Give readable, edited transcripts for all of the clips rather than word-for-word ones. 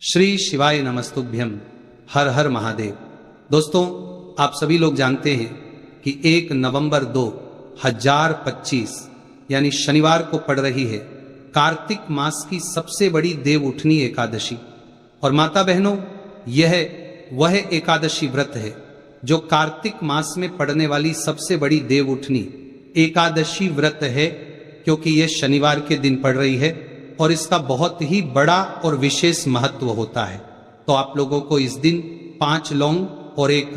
श्री शिवाय नमस्तुभ्यम। हर हर महादेव। दोस्तों, आप सभी लोग जानते हैं कि 1 नवंबर 2025 यानी शनिवार को पड़ रही है कार्तिक मास की सबसे बड़ी देव उठनी एकादशी। और माता बहनों, यह वह एकादशी व्रत है जो कार्तिक मास में पड़ने वाली सबसे बड़ी देव उठनी एकादशी व्रत है, क्योंकि यह शनिवार के दिन पड़ रही है और इसका बहुत ही बड़ा और विशेष महत्व होता है। तो आप लोगों को इस दिन 5 लौंग और 1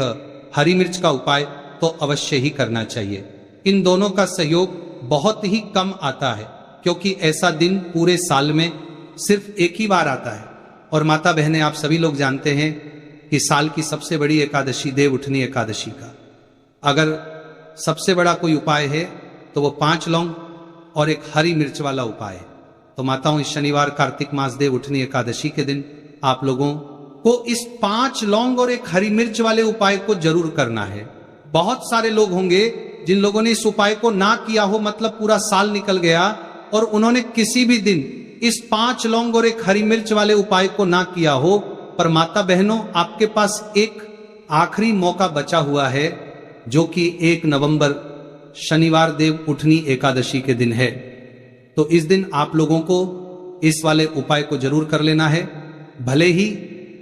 हरी मिर्च का उपाय तो अवश्य ही करना चाहिए। इन दोनों का सहयोग बहुत ही कम आता है, क्योंकि ऐसा दिन पूरे साल में सिर्फ एक ही बार आता है। और माता बहनें, आप सभी लोग जानते हैं कि साल की सबसे बड़ी एकादशी देव उठनी एकादशी का अगर सबसे बड़ा कोई उपाय है तो वो 5 लौंग और 1 हरी मिर्च वाला उपाय है। तो माताओं, इस शनिवार कार्तिक मास देव उठनी एकादशी के दिन आप लोगों को इस 5 लौंग और 1 हरी मिर्च वाले उपाय को जरूर करना है। बहुत सारे लोग होंगे जिन लोगों ने इस उपाय को ना किया हो, मतलब पूरा साल निकल गया और उन्होंने किसी भी दिन इस 5 लौंग और 1 हरी मिर्च वाले उपाय को ना किया हो। पर माता बहनों, आपके पास एक आखिरी मौका बचा हुआ है, जो कि 1 नवंबर शनिवार देव उठनी एकादशी के दिन है। तो इस दिन आप लोगों को इस वाले उपाय को जरूर कर लेना है। भले ही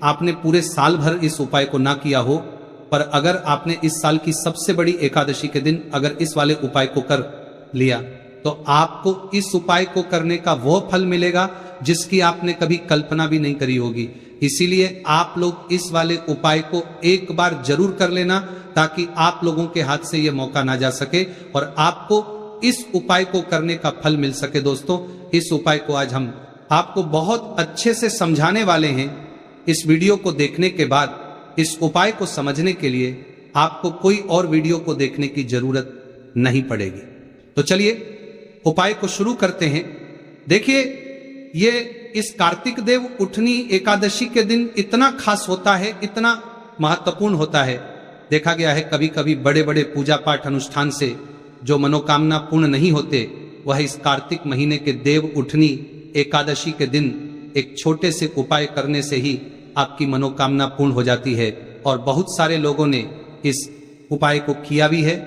आपने पूरे साल भर इस उपाय को ना किया हो, पर अगर आपने इस साल की सबसे बड़ी एकादशी के दिन अगर इस वाले उपाय को कर लिया तो आपको इस उपाय को करने का वो फल मिलेगा जिसकी आपने कभी कल्पना भी नहीं करी होगी। इसीलिए आप लोग इस वाले उपाय को एक बार जरूर कर लेना, ताकि आप लोगों के हाथ से यह मौका ना जा सके और आपको इस उपाय को करने का फल मिल सके। दोस्तों, इस उपाय को आज हम आपको बहुत अच्छे से समझाने वाले हैं। इस वीडियो को देखने के बाद इस उपाय को समझने के लिए आपको कोई और वीडियो को देखने की जरूरत नहीं पड़ेगी। तो चलिए उपाय को शुरू करते हैं। देखिए, ये इस कार्तिक देव उठनी एकादशी के दिन इतना खास होता है, इतना महत्वपूर्ण होता है। देखा गया है कभी कभी बड़े बड़े पूजा पाठ अनुष्ठान से जो मनोकामना पूर्ण नहीं होते, वह इस कार्तिक महीने के देव उठनी एकादशी के दिन एक छोटे से उपाय करने से ही आपकी मनोकामना पूर्ण हो जाती है। और बहुत सारे लोगों ने इस उपाय को किया भी है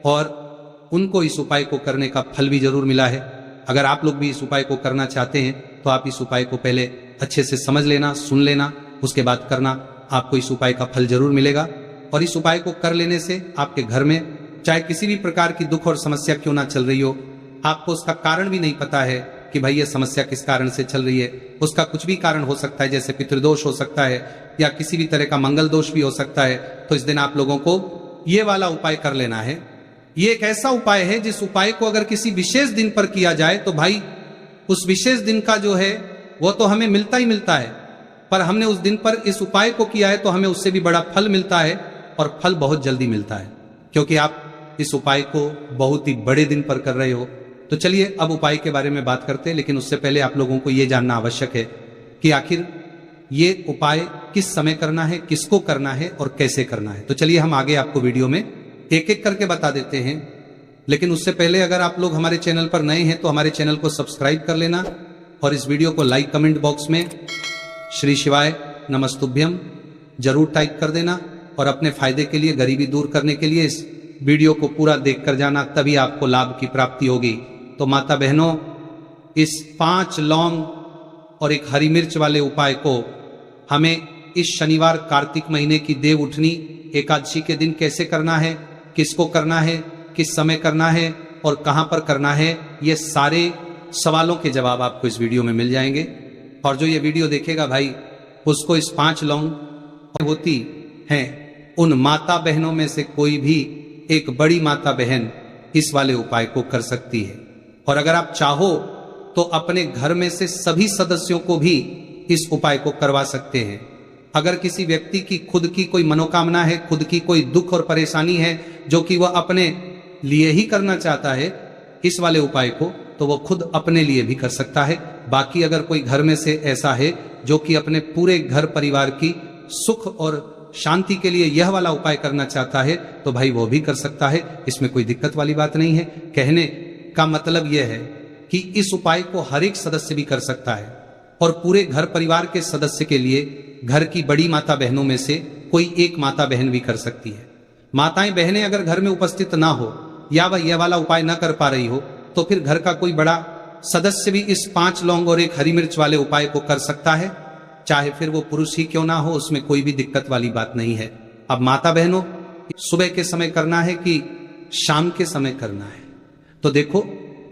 और उनको इस उपाय को करने का फल भी जरूर मिला है। अगर आप लोग भी इस उपाय को करना चाहते हैं तो आप इस उपाय को पहले अच्छे से समझ लेना, सुन लेना, उसके बाद करना। आपको इस उपाय का फल जरूर मिलेगा। और इस उपाय को कर लेने से आपके घर में चाहे किसी भी प्रकार की दुख और समस्या क्यों ना चल रही हो, आपको उसका कारण भी नहीं पता है कि भाई ये समस्या किस कारण से चल रही है, उसका कुछ भी कारण हो सकता है, जैसे पितृदोष हो सकता है या किसी भी तरह का मंगल दोष भी हो सकता है। तो इस दिन आप लोगों को ये वाला उपाय कर लेना है। ये एक ऐसा उपाय है जिस उपाय को अगर किसी विशेष दिन पर किया जाए तो भाई उस विशेष दिन का जो है वो तो हमें मिलता ही मिलता है, पर हमने उस दिन पर इस उपाय को किया है तो हमें उससे भी बड़ा फल मिलता है, और फल बहुत जल्दी मिलता है, क्योंकि आप इस उपाय को बहुत ही बड़े दिन पर कर रहे हो। तो चलिए अब उपाय के बारे में बात करते हैं, लेकिन उससे पहले आप लोगों को यह जानना आवश्यक है कि आखिर ये उपाय किस समय करना है, किसको करना है और कैसे करना है। तो चलिए हम आगे आपको वीडियो में एक एक करके बता देते हैं। लेकिन उससे पहले अगर आप लोग हमारे चैनल पर नए हैं तो हमारे चैनल को सब्सक्राइब कर लेना और इस वीडियो को लाइक कमेंट बॉक्स में श्री शिवाय नमस्तुभ्यम जरूर टाइप कर देना। और अपने फायदे के लिए, गरीबी दूर करने के लिए इस वीडियो को पूरा देख कर जाना, तभी आपको लाभ की प्राप्ति होगी। तो माता बहनों, इस 5 लौंग और 1 हरी मिर्च वाले उपाय को हमें इस शनिवार कार्तिक महीने की देव उठनी एकादशी के दिन कैसे करना है, किसको करना है, किस समय करना है और कहां पर करना है, ये सारे सवालों के जवाब आपको इस वीडियो में मिल जाएंगे। और जो ये वीडियो देखेगा भाई, उसको इस 5 लौंग होती हैं उन माता बहनों में से कोई भी एक बड़ी माता बहन इस वाले उपाय को कर सकती है। और अगर आप चाहो तो अपने घर में से सभी सदस्यों को भी इस उपाय को करवा सकते हैं। अगर किसी व्यक्ति की खुद की कोई मनोकामना है, खुद की कोई दुख और परेशानी है जो कि वह अपने लिए ही करना चाहता है इस वाले उपाय को, तो वह खुद अपने लिए भी कर सकता है। बाकी अगर कोई घर में से ऐसा है जो कि अपने पूरे घर परिवार की सुख और शांति के लिए यह वाला उपाय करना चाहता है तो भाई वो भी कर सकता है। इसमें कोई दिक्कत वाली बात नहीं है। कहने का मतलब यह है कि इस उपाय को हर एक सदस्य भी कर सकता है। और पूरे घर परिवार के सदस्य के लिए घर की बड़ी माता बहनों में से कोई एक माता बहन भी कर सकती है। माताएं बहनें अगर घर में उपस्थित ना हो या वह यह वाला उपाय ना कर पा रही हो तो फिर घर का कोई बड़ा सदस्य भी इस 5 लौंग और 1 हरी मिर्च वाले उपाय को कर सकता है, चाहे फिर वो पुरुष ही क्यों ना हो, उसमें कोई भी दिक्कत वाली बात नहीं है। अब माता बहनों, सुबह के समय करना है कि शाम के समय करना है? तो देखो,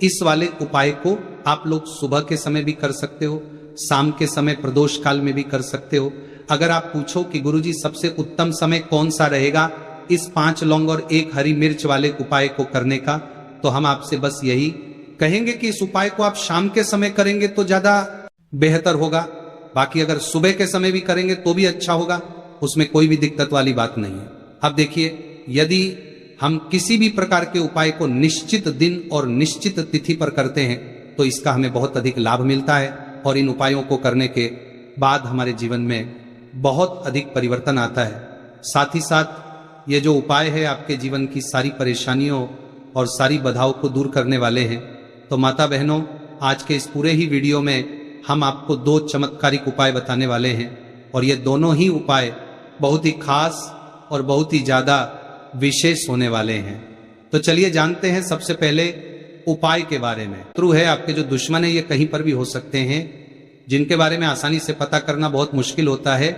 इस वाले उपाय को आप लोग सुबह के समय भी कर सकते हो, शाम के समय प्रदोष काल में भी कर सकते हो। अगर आप पूछो कि गुरुजी सबसे उत्तम समय कौन सा रहेगा इस 5 लौंग और 1 हरी मिर्च वाले उपाय को करने का, तो हम आपसे बस यही कहेंगे कि इस उपाय को आप शाम के समय करेंगे तो ज्यादा बेहतर होगा। बाकी अगर सुबह के समय भी करेंगे तो भी अच्छा होगा, उसमें कोई भी दिक्कत वाली बात नहीं है। अब देखिए, यदि हम किसी भी प्रकार के उपाय को निश्चित दिन और निश्चित तिथि पर करते हैं तो इसका हमें बहुत अधिक लाभ मिलता है और इन उपायों को करने के बाद हमारे जीवन में बहुत अधिक परिवर्तन आता है। साथ ही साथ ये जो उपाय है आपके जीवन की सारी परेशानियों और सारी बाधाओं को दूर करने वाले हैं। तो माता बहनों, आज के इस पूरे ही वीडियो में हम आपको 2 चमत्कारिक उपाय बताने वाले हैं और ये दोनों ही उपाय बहुत ही खास और बहुत ही ज्यादा विशेष होने वाले हैं। तो चलिए जानते हैं सबसे पहले उपाय के बारे में। शत्रु है, आपके जो दुश्मन है, ये कहीं पर भी हो सकते हैं, जिनके बारे में आसानी से पता करना बहुत मुश्किल होता है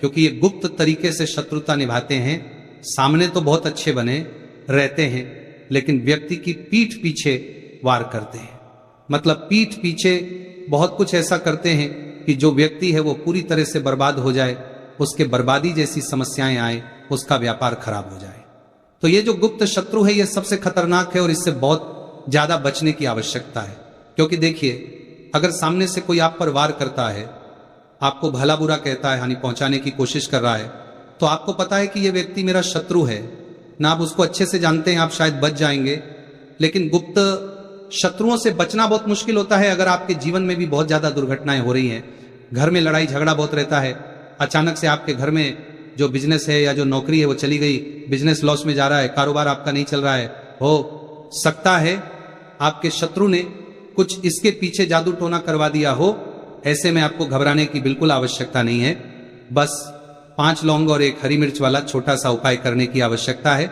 क्योंकि ये गुप्त तरीके से शत्रुता निभाते हैं। सामने तो बहुत अच्छे बने रहते हैं लेकिन व्यक्ति की पीठ पीछे वार करते हैं। मतलब पीठ पीछे बहुत कुछ ऐसा करते हैं कि जो व्यक्ति है वो पूरी तरह से बर्बाद हो जाए, उसके बर्बादी जैसी समस्याएं आए, उसका व्यापार खराब हो जाए। तो ये जो गुप्त शत्रु है ये सबसे खतरनाक है और इससे बहुत ज्यादा बचने की आवश्यकता है। क्योंकि देखिए, अगर सामने से कोई आप पर वार करता है, आपको भला बुरा कहता है, हानि पहुंचाने की कोशिश कर रहा है, तो आपको पता है कि ये व्यक्ति मेरा शत्रु है ना, आप उसको अच्छे से जानते हैं, आप शायद बच जाएंगे। लेकिन गुप्त शत्रुओं से बचना बहुत मुश्किल होता है अगर आपके जीवन में भी बहुत ज्यादा दुर्घटनाएं हो रही हैं, घर में लड़ाई झगड़ा बहुत रहता है, अचानक से आपके घर में जो बिजनेस है या जो नौकरी है वो चली गई, बिजनेस लॉस में जा रहा है, कारोबार आपका नहीं चल रहा है, हो सकता है आपके शत्रु ने कुछ इसके पीछे जादू टोना करवा दिया हो। ऐसे में आपको घबराने की बिल्कुल आवश्यकता नहीं है, बस 5 लौंग और 1 हरी मिर्च वाला छोटा सा उपाय करने की आवश्यकता है।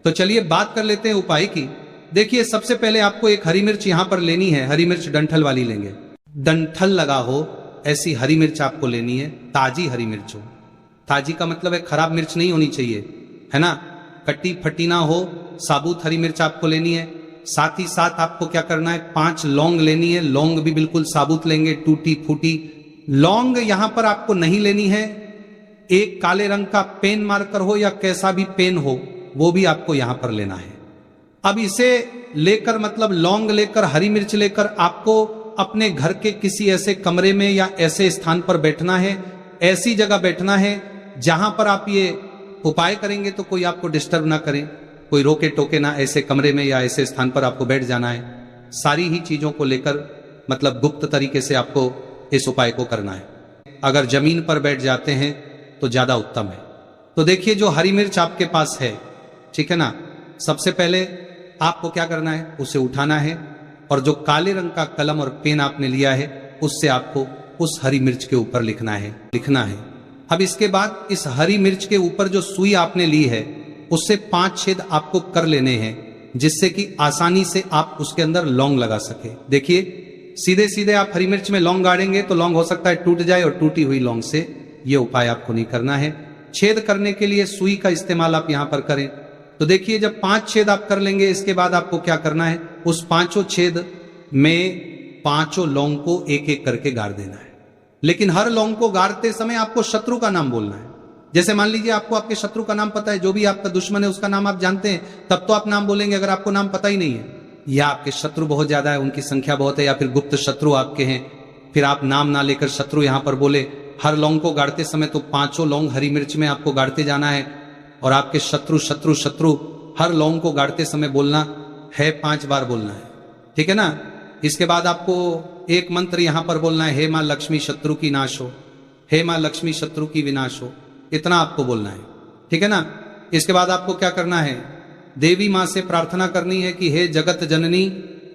तो चलिए बात कर लेते हैं उपाय की। देखिए, सबसे पहले आपको 1 हरी मिर्च यहां पर लेनी है। हरी मिर्च डंठल वाली लेंगे, डंठल लगा हो ऐसी हरी मिर्च आपको लेनी है, ताजी हरी मिर्च हो। ताजी का मतलब है खराब मिर्च नहीं होनी चाहिए, है ना, कट्टी फटी ना हो, साबुत हरी मिर्च आपको लेनी है। साथ ही साथ आपको क्या करना है, 5 लौंग लेनी है। लौंग भी बिल्कुल साबुत लेंगे, टूटी फूटी लौंग यहां पर आपको नहीं लेनी है। एक काले रंग का पेन मार्कर हो या कैसा भी पेन हो, वो भी आपको यहां पर लेना है। अब इसे लेकर, मतलब लौंग लेकर, हरी मिर्च लेकर आपको अपने घर के किसी ऐसे कमरे में या ऐसे स्थान पर बैठना है, ऐसी जगह बैठना है जहां पर आप ये उपाय करेंगे तो कोई आपको डिस्टर्ब ना करे, कोई रोके टोके ना, ऐसे कमरे में या ऐसे स्थान पर आपको बैठ जाना है। सारी ही चीजों को लेकर, मतलब गुप्त तरीके से आपको इस उपाय को करना है। अगर जमीन पर बैठ जाते हैं तो ज्यादा उत्तम है। तो देखिए, जो हरी मिर्च आपके पास है, ठीक है ना, सबसे पहले आपको क्या करना है, उसे उठाना है और जो काले रंग का कलम और पेन आपने लिया है उससे आपको उस हरी मिर्च के ऊपर लिखना है। अब इसके बाद इस हरी मिर्च के ऊपर जो सुई आपने ली है उससे 5 छेद आपको कर लेने हैं, जिससे कि आसानी से आप उसके अंदर लौंग लगा सके। देखिए, सीधे सीधे आप हरी मिर्च में लौंग गाड़ेंगे तो लौंग हो सकता है टूट जाए, और टूटी हुई लौंग से ये उपाय आपको नहीं करना है। छेद करने के लिए सुई का इस्तेमाल आप यहां पर करें। तो देखिए, जब 5 छेद आप कर लेंगे, इसके बाद आपको क्या करना है, उस 5 छेद में 5 लौंग को एक एक करके गाड़ देना है। लेकिन हर लौंग को गाड़ते समय आपको शत्रु का नाम बोलना है। जैसे मान लीजिए आपको आपके शत्रु का नाम पता है, जो भी आपका दुश्मन है उसका नाम आप जानते हैं, तब तो आप नाम बोलेंगे। अगर आपको नाम पता ही नहीं है, या आपके शत्रु बहुत ज्यादा है, उनकी संख्या बहुत है, या फिर गुप्त शत्रु आपके हैं, फिर आप नाम ना लेकर शत्रु यहां पर बोले। हर लौंग को गाड़ते समय तो 5 लौंग हरी मिर्च में आपको गाड़ते जाना है और आपके शत्रु शत्रु शत्रु हर लौंग को गाड़ते समय बोलना है, 5 बार बोलना है, ठीक है ना। इसके बाद आपको एक मंत्र यहां पर बोलना है, हे मां लक्ष्मी शत्रु की नाश हो, हे मां लक्ष्मी शत्रु की विनाश हो, इतना आपको बोलना है, ठीक है ना। इसके बाद आपको क्या करना है, देवी मां से प्रार्थना करनी है कि हे जगत जननी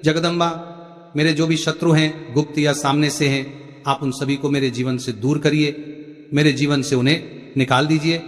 जगदम्बा, मेरे जो भी शत्रु हैं, गुप्त या सामने से हैं, आप उन सभी को मेरे जीवन से दूर करिए, मेरे जीवन से उन्हें निकाल दीजिए।